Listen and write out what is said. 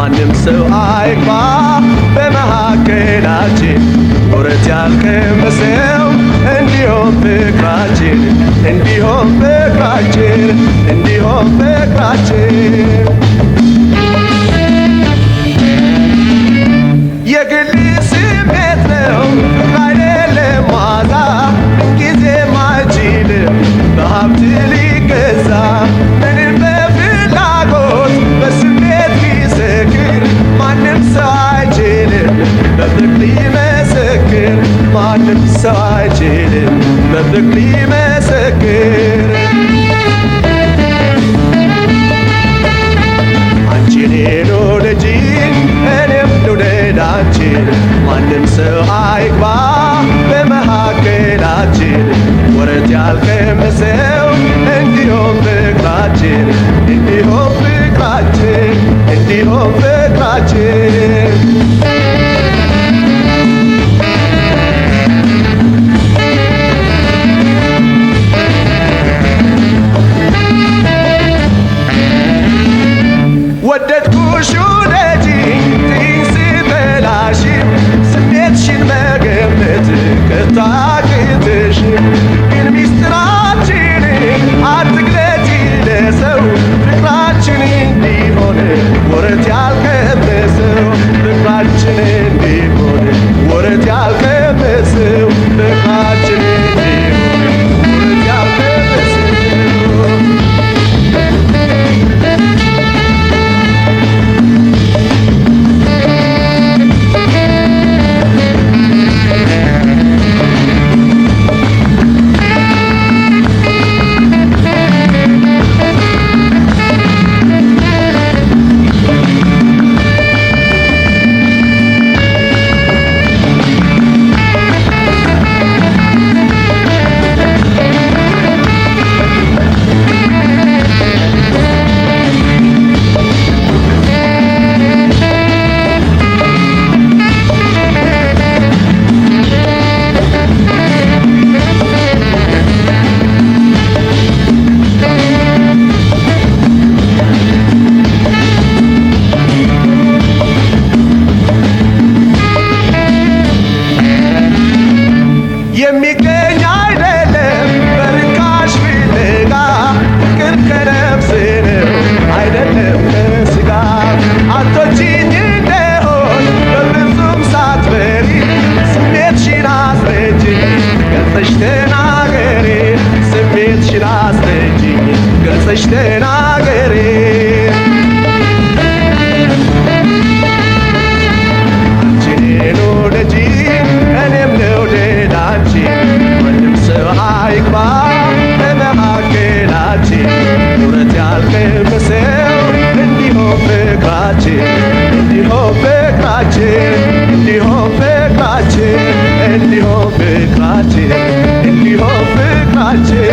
ማንም ሰው አይግባ በመካከላችን ወረት ያልቀመሰው እንዲሆን ፍቅራችን እንዲሆን ፍቅራችን እንዲሆን ፍቅራችን የግል ስሜት ነው አይደለም ዋዛ ጊዜም አይችልም በሀብት ሊገዛ ምንም በፍላጎት በስሜት ሊሰክር ማንም ሰው አይችልም በፍቅር ሊመሰክር ማንም ሰው አይችልም በፍቅር ሊመሰክር አንቺን ልውደጂ እኔም ልውደዳችን ማንም ሰው አይግባ በመካከላችን ወረት ያልቀመሰው እንዲሆን ፍቅራችን እንዲሆን ፍቅራችን እንዲሆን ፍቅራችን ወደድኩሽ ውደጂኝ ትይኝ ስጠላሽም ስሜትሽን መገመት ከቶ አያቅትሽም ግን ሚስጥራችንን አትግለጪ ለሰው ፍቅራችን እንዲሆን ወረት ያልቀመሰው ፍቅራችን እንዲሆን ወረት ያልቀመሰው ፍቅራችን እንዲሆን ወረት ያልቀመሰው የሚገኝ አይደለም በርካሽ ፍለጋ ፍቅር ከነፍስ ነው አይደለም ከስጋ አቶችኝ እንደሆን በፍጹም ሳትፈሪ ስሜትሽን አስረጅኝ ገልጸሽ ተናገሪ ስሜትሽን አስረጅኝ ገልጸሽ ተናገሪ አንቺን ልውደጂ እኔም ልውደዳችን ማንም ሰው አይግባ በመካከላችን ወረት ያልቀመሰው እንዲሆን ፍቅራችን እንዲሆን ፍቅራችን እንዲሆን ፍቅራችን እንዲሆን ፍቅራችን እንዲሆን ፍቅራችን